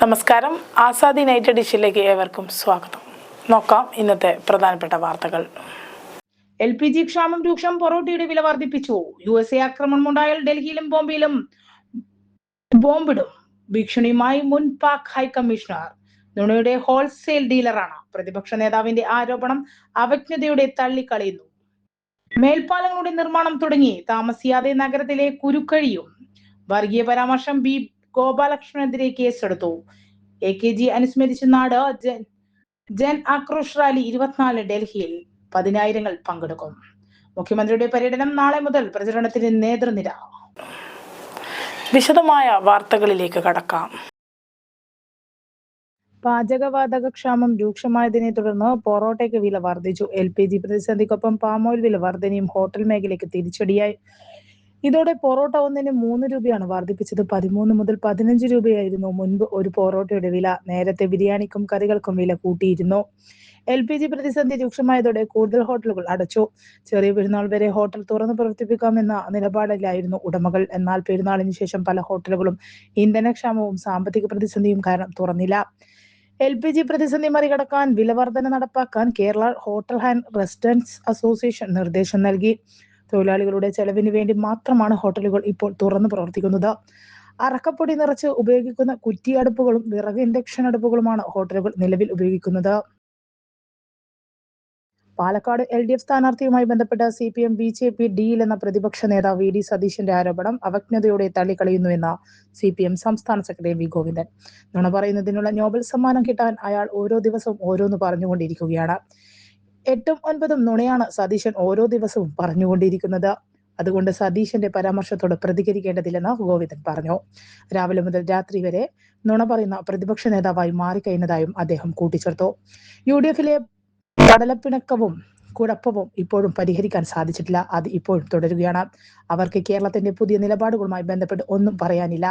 നമസ്കാരം. ആസാദി നൈറ്റ് എഡിഷനിലേക്ക് ഏവർക്കും സ്വാഗതം. നോക്കാം ഇന്നത്തെ പ്രധാനപ്പെട്ട വാർത്തകൾ. LPG ക്ഷാമം രൂക്ഷം. പൊറോട്ടയുടെ വില വർദ്ധിപ്പിച്ചു. USA ആക്രമണമുണ്ടായാൽ ഡൽഹിയിലും ബോംബെയിലും ബോംബിടും. ഭീഷണിയുമായി മുൻ പാക് ഹൈക്കമ്മീഷണർ. നുണയുടെ ഹോൾസെയിൽ ഡീലറാണ്. പ്രതിപക്ഷ നേതാവിന്റെ ആരോപണം അവജ്ഞതയോടെ തള്ളിക്കളയുന്നു. മേൽപ്പാലങ്ങളുടെ നിർമ്മാണം തുടങ്ങി. താമസിയാതെ നഗരത്തിലെ കുരുക്കഴിയും. വർഗീയ പരാമർശം ബി ഗോപാലകൃഷ്ണനെതിരെ കേസെടുത്തു. AKG അനുസ്മരിച്ച് നാട്. ജൻ ആക്രോശ് റാലി 24 ഡൽഹിയിൽ 10,000 പങ്കെടുക്കും. മുഖ്യമന്ത്രിയുടെ പര്യടനം നാളെ മുതൽ പ്രചരണത്തിന് നേതൃനിര. വിശദമായ വാർത്തകളിലേക്ക് കടക്കാം. പാചകവാതക ക്ഷാമം രൂക്ഷമായതിനെ തുടർന്ന് പൊറോട്ടയ്ക്ക് വില വർദ്ധിച്ചു. LPG പ്രതിസന്ധിക്കൊപ്പം പാമോയിൽ വില വർധനയും ഹോട്ടൽ മേഖലയ്ക്ക് തിരിച്ചടിയായി. ഇതോടെ പൊറോട്ട ഒന്നിന് 3 രൂപയാണ് വർദ്ധിപ്പിച്ചത്. 13 മുതൽ 15 രൂപയായിരുന്നു മുൻപ് ഒരു പൊറോട്ടയുടെ വില. നേരത്തെ ബിരിയാണിക്കും കറികൾക്കും വില കൂട്ടിയിരുന്നു. LPG പ്രതിസന്ധി രൂക്ഷമായതോടെ കൂടുതൽ ഹോട്ടലുകൾ അടച്ചു. ചെറിയ പെരുന്നാൾ വരെ ഹോട്ടൽ തുറന്നു പ്രവർത്തിപ്പിക്കാമെന്ന നിലപാടിലായിരുന്നു ഉടമകൾ. എന്നാൽ പെരുന്നാളിന് ശേഷം പല ഹോട്ടലുകളും ഇന്ധനക്ഷാമവും സാമ്പത്തിക പ്രതിസന്ധിയും കാരണം തുറന്നില്ല. LPG പ്രതിസന്ധി മറികടക്കാൻ വില വർധന നടപ്പാക്കാൻ Kerala hotel and restaurants association നിർദ്ദേശം നൽകി. തൊഴിലാളികളുടെ ചെലവിന് വേണ്ടി മാത്രമാണ് ഹോട്ടലുകൾ ഇപ്പോൾ തുറന്നു പ്രവർത്തിക്കുന്നത്. അറക്കപ്പൊടി നിറച്ച് ഉപയോഗിക്കുന്ന കുറ്റി അടുപ്പുകളും വിറക് ഇൻഡക്ഷൻ അടുപ്പുകളുമാണ് ഹോട്ടലുകൾ നിലവിൽ ഉപയോഗിക്കുന്നത്. പാലക്കാട് LDF സ്ഥാനാർത്ഥിയുമായി ബന്ധപ്പെട്ട CPM BJP ഡീൽ എന്ന പ്രതിപക്ഷ നേതാവ് VD സതീശന്റെ ആരോപണം അവജ്ഞതയോടെ തള്ളിക്കളയുന്നുവെന്ന് CPM സംസ്ഥാന സെക്രട്ടറി V ഗോവിന്ദൻ. നുണ പറയുന്നതിനുള്ള നോബൽ സമ്മാനം കിട്ടാൻ അയാൾ ഓരോ ദിവസവും ഓരോന്ന് പറഞ്ഞുകൊണ്ടിരിക്കുകയാണ്. 8ഉം 9ഉം നുണയാണ് സതീശൻ ഓരോ ദിവസവും പറഞ്ഞുകൊണ്ടിരിക്കുന്നത്. അതുകൊണ്ട് സതീശന്റെ പരാമർശത്തോട് പ്രതികരിക്കേണ്ടതില്ലെന്ന് ഗോവിന്ദൻ പറഞ്ഞു. രാവിലെ മുതൽ രാത്രി വരെ നുണ പറയുന്ന പ്രതിപക്ഷ നേതാവായി മാറിക്കഴിഞ്ഞതായും അദ്ദേഹം കൂട്ടിച്ചേർത്തു. UDFിലെ കടലപ്പിണക്കവും കുഴപ്പവും ഇപ്പോഴും പരിഹരിക്കാൻ സാധിച്ചിട്ടില്ല. അത് ഇപ്പോഴും തുടരുകയാണ്. അവർക്ക് കേരളത്തിന്റെ പുതിയ നിലപാടുകളുമായി ബന്ധപ്പെട്ട് ഒന്നും പറയാനില്ല.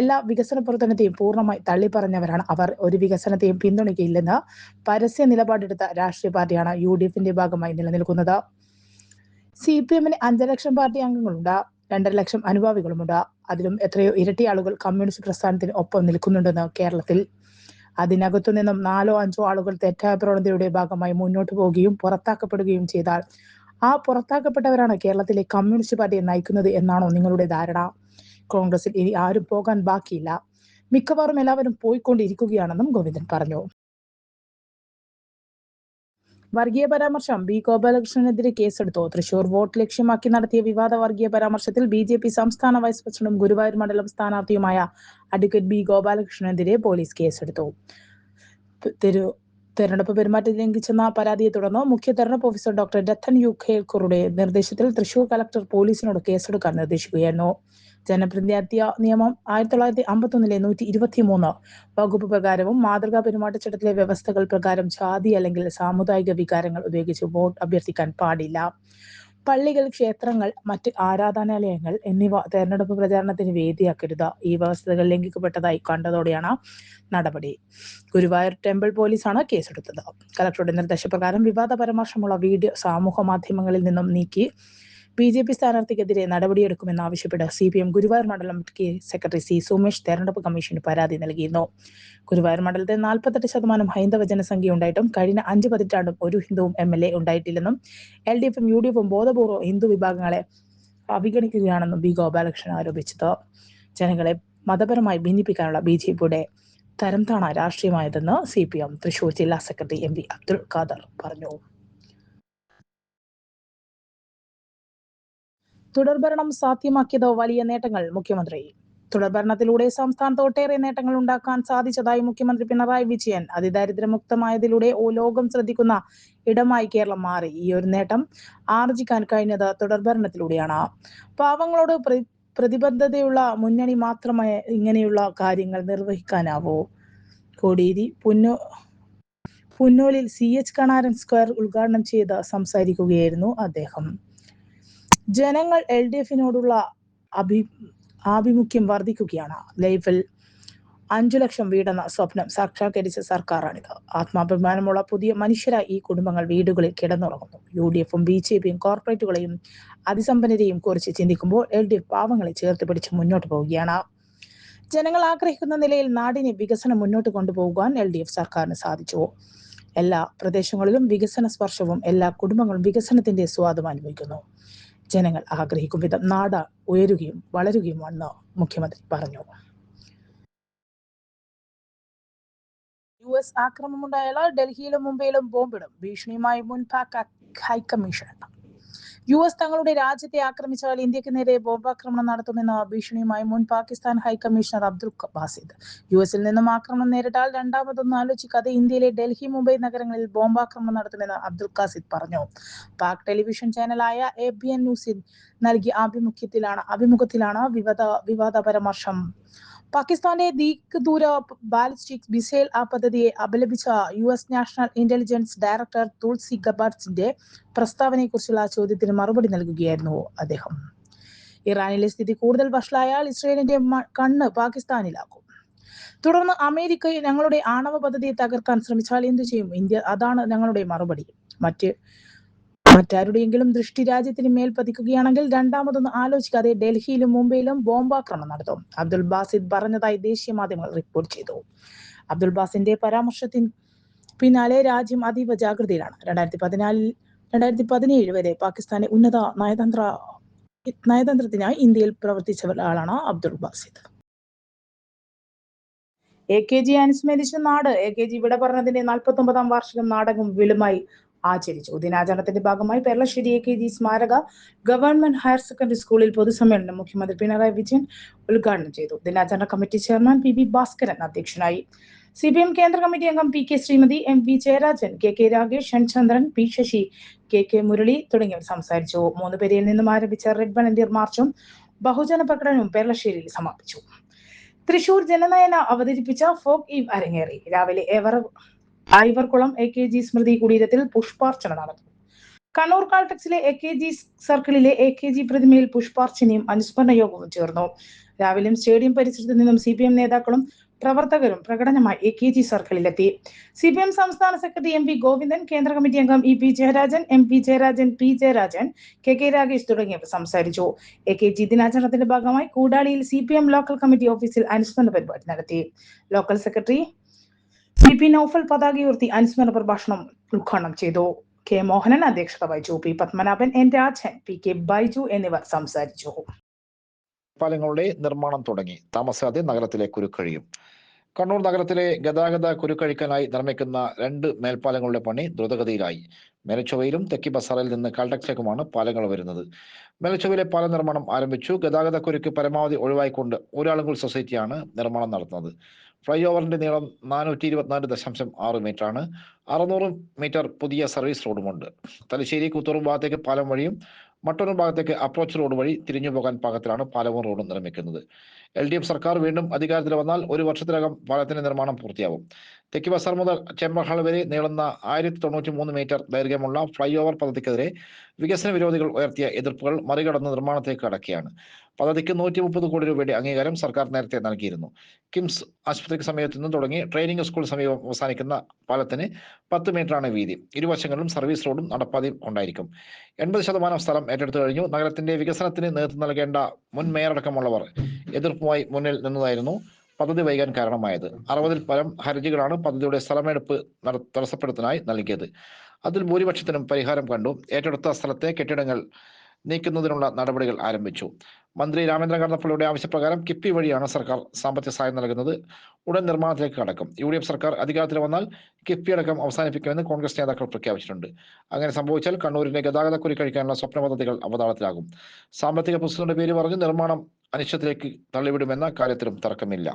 എല്ലാ വികസന പ്രവർത്തനത്തെയും പൂർണ്ണമായി തള്ളിപ്പറഞ്ഞവരാണ് അവർ. ഒരു വികസനത്തെയും പിന്തുണയ്ക്കില്ലെന്ന് പരസ്യ നിലപാടെടുത്ത രാഷ്ട്രീയ പാർട്ടിയാണ് UDFിന്റെ ഭാഗമായി നിലനിൽക്കുന്നത്. CPMന് 5 ലക്ഷം പാർട്ടി അംഗങ്ങളുണ്ട്. 2.5 ലക്ഷം അനുഭാവികളുമുണ്ട്. അതിലും എത്രയോ ഇരട്ടി ആളുകൾ കമ്മ്യൂണിസ്റ്റ് പ്രസ്ഥാനത്തിന് ഒപ്പം നിൽക്കുന്നുണ്ടെന്ന് കേരളത്തിൽ. അതിനകത്തു നിന്നും 4 or 5 ആളുകൾ തെറ്റായ പ്രവണതയുടെ ഭാഗമായി മുന്നോട്ട് പോവുകയും പുറത്താക്കപ്പെടുകയും ചെയ്താൽ ആ പുറത്താക്കപ്പെട്ടവരാണ് കേരളത്തിലെ കമ്മ്യൂണിസ്റ്റ് പാർട്ടിയെ നയിക്കുന്നത് എന്നാണോ നിങ്ങളുടെ ധാരണ? കോൺഗ്രസിൽ ഇനി ആരും പോകാൻ ബാക്കിയില്ല. മിക്കവാറും എല്ലാവരും പോയിക്കൊണ്ടിരിക്കുകയാണെന്നും ഗോവിന്ദൻ പറഞ്ഞു. വർഗീയ പരാമർശം ബി ഗോപാലകൃഷ്ണനെതിരെ കേസെടുത്തു. തൃശൂർ വോട്ട് ലക്ഷ്യമാക്കി നടത്തിയ വിവാദ വർഗീയ പരാമർശത്തിൽ BJP സംസ്ഥാന വൈസ് പ്രസിഡന്റും ഗുരുവായൂർ മണ്ഡലം സ്ഥാനാർത്ഥിയുമായ അഡ്വക്കേറ്റ് ബി ഗോപാലകൃഷ്ണനെതിരെ പോലീസ് കേസെടുത്തു. തെരഞ്ഞെടുപ്പ് പെരുമാറ്റം ലംഘിച്ചെന്ന പരാതിയെ തുടർന്ന് മുഖ്യ തെരഞ്ഞെടുപ്പ് ഓഫീസർ ഡോക്ടർ രത്തൻ യു ഖേൽക്കറുടെ നിർദ്ദേശത്തിൽ തൃശൂർ കളക്ടർ പോലീസിനോട് കേസെടുക്കാൻ നിർദ്ദേശിക്കുകയായിരുന്നു. ജനപ്രതിനിധിത്വ നിയമം 1951 123 വകുപ്പ് പ്രകാരവും മാതൃകാ പെരുമാറ്റച്ചട്ടത്തിലെ വ്യവസ്ഥകൾ പ്രകാരം ജാതി അല്ലെങ്കിൽ സാമുദായിക വികാരങ്ങൾ ഉപയോഗിച്ച് വോട്ട് അഭ്യർത്ഥിക്കാൻ പാടില്ല. പള്ളികൾ, ക്ഷേത്രങ്ങൾ, മറ്റ് ആരാധനാലയങ്ങൾ എന്നിവ തെരഞ്ഞെടുപ്പ് പ്രചാരണത്തിന് വേദിയാക്കരുത്. ഈ വ്യവസ്ഥകൾ ലംഘിക്കപ്പെട്ടതായി കണ്ടതോടെയാണ് നടപടി. ഗുരുവായൂർ ടെമ്പിൾ പോലീസാണ് കേസെടുത്തത്. കളക്ടറുടെ നിർദ്ദേശപ്രകാരം വിവാദ പരാമർശമുള്ള വീഡിയോ സമൂഹ മാധ്യമങ്ങളിൽ നിന്നും നീക്കി BJP സ്ഥാനാർത്ഥിക്കെതിരെ നടപടിയെടുക്കുമെന്നാവശ്യപ്പെട്ട് CPM ഗുരുവായൂർ മണ്ഡലം സെക്രട്ടറി C സുമേഷ് തെരഞ്ഞെടുപ്പ് കമ്മീഷന് പരാതി നൽകിയിരുന്നു. ഗുരുവായൂർ മണ്ഡലത്തിൽ 48% ഹൈന്ദവ ജനസംഖ്യ ഉണ്ടായിട്ടും കഴിഞ്ഞ 5 പതിറ്റാണ്ടും ഒരു ഹിന്ദുവും MLA ഉണ്ടായിട്ടില്ലെന്നും LDFും UDFും ബോധപൂർവ്വം ഹിന്ദു വിഭാഗങ്ങളെ അവഗണിക്കുകയാണെന്നും ബി ഗോപാലകൃഷ്ണൻ ആരോപിച്ചത്. ജനങ്ങളെ മതപരമായി ഭിന്നിപ്പിക്കാനുള്ള BJPയുടെ തരംതാണ രാഷ്ട്രീയമായതെന്ന് CPM തൃശൂർ ജില്ലാ സെക്രട്ടറി MV അബ്ദുൾ ഖാദർ പറഞ്ഞു. തുടർഭരണം സാധ്യമാക്കിയത് വലിയ നേട്ടങ്ങൾ. മുഖ്യമന്ത്രി. തുടർഭരണത്തിലൂടെ സംസ്ഥാനത്ത് ഒട്ടേറെ നേട്ടങ്ങൾ ഉണ്ടാക്കാൻ സാധിച്ചതായി മുഖ്യമന്ത്രി പിണറായി വിജയൻ. അതിദാരിദ്ര്യമുക്തമായതിലൂടെ ലോകം ശ്രദ്ധിക്കുന്ന ഇടമായി കേരളം മാറി. ഈ ഒരു നേട്ടം ആർജിക്കാൻ കഴിഞ്ഞത് തുടർഭരണത്തിലൂടെയാണ്. പാവങ്ങളോട് പ്രതിബദ്ധതയുള്ള മുന്നണി മാത്രമേ ഇങ്ങനെയുള്ള കാര്യങ്ങൾ നിർവഹിക്കാനാവൂ. കോടിയേരി പുന്നോലിൽ CH കണാരൻ സ്ക്വയർ ഉദ്ഘാടനം ചെയ്ത് സംസാരിക്കുകയായിരുന്നു അദ്ദേഹം. ജനങ്ങൾ LDFിനോടുള്ള ആഭിമുഖ്യം വർദ്ധിക്കുകയാണ്. ലൈഫിൽ 5 ലക്ഷം വീടെന്ന സ്വപ്നം സാക്ഷാത്കരിച്ച സർക്കാരാണിത്. ആത്മാഭിമാനമുള്ള പുതിയ മനുഷ്യരായി ഈ കുടുംബങ്ങൾ വീടുകളിൽ കിടന്നുറങ്ങുന്നു. UDFും BJPയും കോർപ്പറേറ്റുകളെയും അതിസമ്പന്നരെയും കുറിച്ച് ചിന്തിക്കുമ്പോൾ LDF പാവങ്ങളെ ചേർത്ത് പിടിച്ച് മുന്നോട്ട് പോവുകയാണ്. ജനങ്ങൾ ആഗ്രഹിക്കുന്ന നിലയിൽ നാടിനെ വികസനം മുന്നോട്ട് കൊണ്ടുപോകാൻ LDF സർക്കാരിന് സാധിച്ചു. എല്ലാ പ്രദേശങ്ങളിലും വികസന സ്പർശവും എല്ലാ കുടുംബങ്ങളും വികസനത്തിന്റെ സ്വാദും അനുഭവിക്കുന്നു. ജനങ്ങൾ ആഗ്രഹിക്കും വിധം നാട് ഉയരുകയും വളരുകയുമെന്ന് മുഖ്യമന്ത്രി പറഞ്ഞു. US ആക്രമണമുണ്ടായാൽ ഡൽഹിയിലും മുംബൈയിലും ബോംബിടും ഭീഷണിയുമായി മുൻ പാക് ഹൈക്കമ്മീഷൻ. US തങ്ങളുടെ രാജ്യത്തെ ആക്രമിച്ചാൽ ഇന്ത്യക്ക് നേരെ ബോംബാക്രമണം നടത്തുമെന്ന ഭീഷണിയുമായി മുൻ പാകിസ്ഥാൻ ഹൈക്കമ്മീഷണർ അബ്ദുൾ ബാസിദ്. US-ൽ നിന്നും ആക്രമണം നേരിട്ടാൽ രണ്ടാമതൊന്നും ആലോചിക്കാതെ ഇന്ത്യയിലെ ഡൽഹി, മുംബൈ നഗരങ്ങളിൽ ബോംബാക്രമണം നടത്തുമെന്ന് അബ്ദുൾ ബാസിദ് പറഞ്ഞു. പാക് ടെലിവിഷൻ ചാനലായ ABN ന്യൂസിൽ നൽകിയ അഭിമുഖത്തിലാണ് വിവാദ പരാമർശം. പാകിസ്ഥാന്റെ ദീർഘദൂര ബാലിസ്റ്റിക് മിസൈൽ പദ്ധതിയെ അപലപിച്ച US national intelligence director Tulsi ഗബാർഡിന്റെ പ്രസ്താവനയെക്കുറിച്ചുള്ള ചോദ്യത്തിന് മറുപടി നൽകുകയായിരുന്നു അദ്ദേഹം. ഇറാനിലെ സ്ഥിതി കൂടുതൽ വഷളായാൽ ഇസ്രയേലിന്റെ കണ്ണ് പാകിസ്ഥാനിലാകും. തുടർന്ന് അമേരിക്ക ഞങ്ങളുടെ ആണവ പദ്ധതിയെ തകർക്കാൻ ശ്രമിച്ചാൽ എന്തു ചെയ്യും? ഇന്ത്യ അതാണ് ഞങ്ങളുടെ മറുപടി. മറ്റാരുടെയെങ്കിലും ദൃഷ്ടി രാജ്യത്തിന് മേൽ പതിക്കുകയാണെങ്കിൽ രണ്ടാമതൊന്നും ആലോചിക്കാതെ ഡൽഹിയിലും മുംബൈയിലും ബോംബാക്രമണം നടത്തും. അബ്ദുൾ ബാസിദ് പറഞ്ഞതായി ദേശീയ മാധ്യമങ്ങൾ റിപ്പോർട്ട് ചെയ്തു. അബ്ദുൾ ബാസിന്റെ പരാമർശത്തിന് പിന്നാലെ രാജ്യം അതീവ ജാഗ്രതയിലാണ്. 2017 വരെ പാകിസ്ഥാന്റെ ഉന്നത നയതന്ത്രത്തിനായി ഇന്ത്യയിൽ പ്രവർത്തിച്ച ആളാണ് അബ്ദുൾ ബാസിദ്. AKG അനുസ്മരിച്ച നാട്. AKG വിട പറഞ്ഞതിന്റെ 49ാം വാർഷികം നാടകം വിപുലമായി ആചരിച്ചു. ദിനാചരണത്തിന്റെ ഭാഗമായി പെർളശ്ശേരി AKG സ്മാരക ഗവൺമെന്റ് ഹയർ സെക്കൻഡറി സ്കൂളിൽ പൊതുസമ്മേളനം മുഖ്യമന്ത്രി പിണറായി വിജയൻ ഉദ്ഘാടനം ചെയ്തു. ദിനാചരണ കമ്മിറ്റി ചെയർമാൻ PB ഭാസ്കരൻ അധ്യക്ഷനായി. CPM കേന്ദ്ര കമ്മിറ്റി അംഗം PK Shrimati, MV Jayarajan, KK Ragesh, N ചന്ദ്രൻ, P ശശി, KK മുരളി തുടങ്ങിയവർ സംസാരിച്ചു. 3 പേരിൽ നിന്നും ആരംഭിച്ച റെഡ് വളണ്ടിയർ മാർച്ചും ബഹുജന പ്രകടനവും പെർളശ്ശേരിയിൽ സമാപിച്ചു. തൃശൂർ ജനനയന അവതരിപ്പിച്ച ഫോക്ക് ഈവ് അരങ്ങേറി. രാവിലെ ഐവർകുളം AKG സ്മൃതി കുടീരത്തിൽ പുഷ്പാർച്ചന നടന്നു. കണ്ണൂർ കാൽടെക്സിലെ AKG സർക്കിളിലെ AKG പ്രതിമയിൽ പുഷ്പാർച്ചനയും അനുസ്മരണ യോഗവും ചേർന്നു. രാവിലെ സ്റ്റേഡിയം പരിസരത്ത് നിന്നും CPM നേതാക്കളും പ്രവർത്തകരും പ്രകടനമായി AKG സർക്കിളിലെത്തി. CPM സംസ്ഥാന സെക്രട്ടറി MV ഗോവിന്ദൻ, കേന്ദ്ര കമ്മിറ്റി അംഗം EP Jayarajan, MV Jayarajan, P Jayarajan, KK Ragesh തുടങ്ങിയവർ സംസാരിച്ചു. AKG ദിനാചരണത്തിന്റെ ഭാഗമായി കൂടാളിയിൽ CPM ലോക്കൽ കമ്മിറ്റി ഓഫീസിൽ അനുസ്മരണ പരിപാടി നടത്തി. ലോക്കൽ സെക്രട്ടറി CP നൌഫൽ പതാകയുയർത്തി അനുസ്മരണ പ്രഭാഷണം ഉദ്ഘാടനം ചെയ്തു. K മോഹനൻ അധ്യക്ഷത വഹിച്ചു. P Padmanabhan, N Rajan, PK Baiju എന്നിവർ സംസാരിച്ചു. പാലങ്ങളുടെ നിർമ്മാണം തുടങ്ങി. താമസിയാതെ നഗരത്തിലെ കുരുക്കഴിയും. കണ്ണൂർ നഗരത്തിലെ ഗതാഗത കുരുക്കഴിക്കാനായി നിർമ്മിക്കുന്ന 2 മേൽപ്പാലങ്ങളുടെ പണി ദ്രുതഗതിയിലായി. മേലച്ചൊവ്വയിലും തെക്കി ബസാറിൽ നിന്ന് കാൽടെക്സിലേക്കുമാണ് പാലങ്ങൾ വരുന്നത്. മേലച്ചൊവ്വയിലെ പാല നിർമ്മാണം ആരംഭിച്ചു. ഗതാഗത കുരുക്ക് പരമാവധി ഒഴിവായിക്കൊണ്ട് ഊരാളുങ്കൽ സൊസൈറ്റിയാണ് നിർമ്മാണം നടത്തുന്നത്. ഫ്ലൈ ഓവറിന്റെ നീളം 424.6 മീറ്ററാണ്. 600 മീറ്റർ പുതിയ സർവീസ് റോഡുമുണ്ട്. തലശ്ശേരി കൂത്തുറമ്പ് ഭാഗത്തേക്ക് പാലം വഴിയും മട്ടന്നൂർ ഭാഗത്തേക്ക് അപ്രോച്ച് റോഡ് വഴി തിരിഞ്ഞു പോകാൻ പാകത്തിലാണ് പാലവും റോഡും നിർമ്മിക്കുന്നത്. LDF സർക്കാർ വീണ്ടും അധികാരത്തിൽ വന്നാൽ 1 വർഷത്തിനകം പാലത്തിന്റെ നിർമ്മാണം പൂർത്തിയാവും. തെക്കി ബസാർ മുതൽ ചേംബർ ഹാൾ വരെ നീളുന്ന 1093 മീറ്റർ ദൈർഘ്യമുള്ള ഫ്ലൈ ഓവർ പദ്ധതിക്കെതിരെ വികസന വിരോധികൾ ഉയർത്തിയ എതിർപ്പുകൾ മറികടന്ന് നിർമ്മാണത്തേക്ക് കടക്കുകയാണ്. പദ്ധതിക്ക് 130 കോടി രൂപയുടെ അംഗീകാരം സർക്കാർ നേരത്തെ നൽകിയിരുന്നു. കിംസ് ആശുപത്രിക്ക് സമീപത്തു നിന്നും തുടങ്ങി ട്രെയിനിങ് സ്കൂൾ സമീപം അവസാനിക്കുന്ന പാലത്തിന് 10 മീറ്ററാണ് വീതി. ഇരുവശങ്ങളിലും സർവീസ് റോഡും നടപ്പാതയും ഉണ്ടായിരിക്കും. 80% സ്ഥലം ഏറ്റെടുത്തു കഴിഞ്ഞു. നഗരത്തിന്റെ വികസനത്തിന് നേതൃത്വം നൽകേണ്ട മുൻ മേയർ അടക്കമുള്ളവർ എതിർപ്പുമായി മുന്നിൽ നിന്നതായിരുന്നു പദ്ധതി വൈകാൻ കാരണമായത്. 60-ൽ പരം ഹർജികളാണ് പദ്ധതിയുടെ സ്ഥലമെടുപ്പ് തടസ്സപ്പെടുത്താനായി നൽകിയത്. അതിൽ ഭൂരിപക്ഷത്തിനും പരിഹാരം കണ്ടു. ഏറ്റെടുത്ത സ്ഥലത്തെ കെട്ടിടങ്ങൾ നീക്കുന്നതിനുള്ള നടപടികൾ ആരംഭിച്ചു. മന്ത്രി രാമേന്ദ്രൻ കടന്നപ്പള്ളിയുടെ ആവശ്യപ്രകാരം കിഫ്ബി വഴിയാണ് സർക്കാർ സാമ്പത്തിക സഹായം നൽകുന്നത്. ഉടൻ നിർമ്മാണത്തിലേക്ക് കടക്കും. UDF സർക്കാർ അധികാരത്തിൽ വന്നാൽ കിഫ്ബി അടക്കം അവസാനിപ്പിക്കുമെന്ന് കോൺഗ്രസ് നേതാക്കൾ പ്രഖ്യാപിച്ചിട്ടുണ്ട്. അങ്ങനെ സംഭവിച്ചാൽ കണ്ണൂരിന്റെ ഗതാഗത കുരുക്കഴിക്കാനുള്ള സ്വപ്ന പദ്ധതികൾ അവതാളത്തിലാകും. സാമ്പത്തിക പ്രശ്നങ്ങളുടെ പേര് പറഞ്ഞ് നിർമ്മാണം അനിശ്ചിതത്തിലേക്ക് തള്ളിവിടുമെന്ന കാര്യത്തിലും തർക്കമില്ല.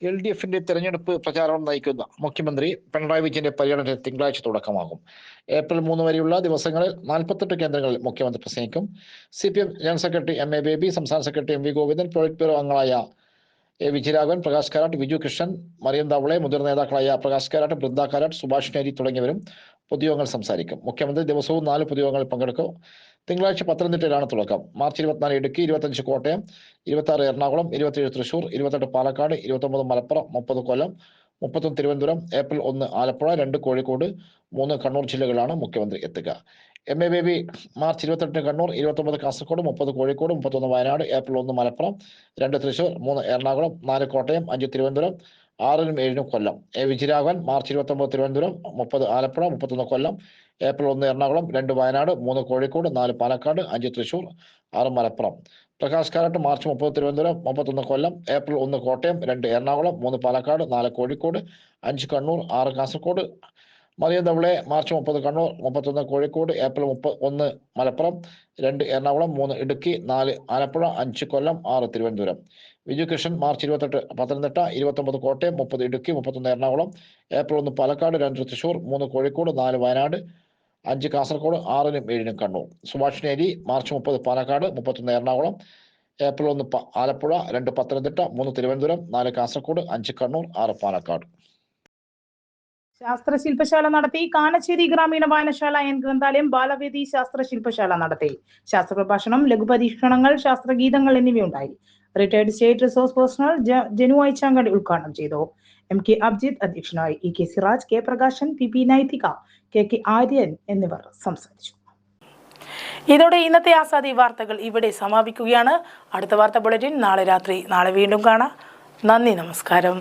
LDFന്റെ തെരഞ്ഞെടുപ്പ് പ്രചാരണം നയിക്കുന്ന മുഖ്യമന്ത്രി പിണറായി വിജയന്റെ പര്യടനത്തിന് തിങ്കളാഴ്ച തുടക്കമാകും. ഏപ്രിൽ 3 വരെയുള്ള ദിവസങ്ങളിൽ 48 കേന്ദ്രങ്ങളിൽ മുഖ്യമന്ത്രി പ്രസംഗിക്കും. CPM general secretary MA Baby, സംസ്ഥാന സെക്രട്ടറി MV ഗോവിന്ദൻ, പോളിറ്റ് ബ്യൂറോ അംഗങ്ങളായ A വിജയരാഘവൻ, പ്രകാശ് കാരാട്ട്, വിജു കൃഷ്ണൻ, മറിയം ദവളെ, മുതിർന്ന നേതാക്കളായ പ്രകാശ് കാരാട്ട്, ബൃന്ദ കാരാട്ട്, സുഭാഷ് നേരി തുടങ്ങിയവരും പൊതുയോഗങ്ങൾ സംസാരിക്കും. മുഖ്യമന്ത്രി ദിവസവും 4 പൊതുയോഗങ്ങളിൽ പങ്കെടുക്കും. തിങ്കളാഴ്ച പത്തനംതിട്ടയിലാണ് തുടക്കം. മാർച്ച് 24 ഇടുക്കി, 25 കോട്ടയം, 26 എറണാകുളം, 27 തൃശൂർ, 28 പാലക്കാട്, 29 മലപ്പുറം, 30 കൊല്ലം, 31 തിരുവനന്തപുരം, ഏപ്രിൽ 1 ആലപ്പുഴ, 2 കോഴിക്കോട്, 3 കണ്ണൂർ ജില്ലകളിലാണ് മുഖ്യമന്ത്രി എത്തുക. M A Baby March 28 Kannur, 29 Kasaragod, 30 Kozhikode, 31 Wayanad, April 1 Malappuram, 2 Thrissur, 3 Ernakulam, 4 Kottayam, 5 Thiruvananthapuram, 6-നും 7-നും Kollam. A Vijayaraghavan March 29 Thiruvananthapuram, 30 Alappuzha, 31 Kollam, April 1 Ernakulam, 2 Wayanad, 3 Kozhikode, 4 Palakkad, 5 Thrissur, 6 Malappuram. Prakash Karat March 30 Thiruvananthapuram, 31 Kollam, April 1 Kottayam, 2 Ernakulam, 3 Palakkad, 4 Kozhikode, 5 Kannur, 6 Kasaragod. Mariam Dhawale March 30 Kannur, 31 Kozhikode, April 1 Malappuram, 2 Ernakulam, 3 Idukki, 4 Alappuzha, 5 Kollam, 6 Thiruvananthapuram. Viju Krishnan March 28 Pathanamthitta, 29 Kottayam, 30 Idukki, 31 Ernakulam, April 1 Palakkad, 2 Thrissur, 3 Kozhikode, 4 Wayanad, 5 Kasaragod, 6-നും 7-നും Kannur. Subhashini അരി മാർച്ച് 30 പാലക്കാട്, 31 എറണാകുളം, ഏപ്രിൽ 1 ആലപ്പുഴ, 2 പത്തനംതിട്ട, 3 തിരുവനന്തപുരം, 4 കാസർഗോഡ്, 5 കണ്ണൂർ, 6 പാലക്കാട്. ശാസ്ത്രശില്പശാല നടത്തി. കാനശ്ശേരി ഗ്രാമീണ വായനശാല എൻ ഗ്രന്ഥാലയം ബാലവേദി ശാസ്ത്രശില്പശാല നടത്തി. ശാസ്ത്രപ്രഭാഷണം, ലഘുപരീക്ഷണങ്ങൾ, ശാസ്ത്രഗീതങ്ങൾ എന്നിവയുണ്ടായി. റിട്ടയർഡ് സ്റ്റേറ്റ് റിസോഴ്സ് പേഴ്സണൽ ജനു ഐച്ചാങ്കടി ഉദ്ഘാടനം ചെയ്തു. എം കെ അബ്ജിത്ത് അധ്യക്ഷനായി. E K Siraj, K Prakashan, P P നൈതിക, കെ കെ ആര്യൻ എന്നിവർ സംസാരിച്ചു. ഇതോടെ ഇന്നത്തെ ആസാദി വാർത്തകൾ ഇവിടെ സമാപിക്കുകയാണ്. അടുത്ത വാർത്താ ബുള്ളറ്റിൻ നാളെ രാത്രി. നാളെ വീണ്ടും കാണാം. നന്ദി, നമസ്കാരം.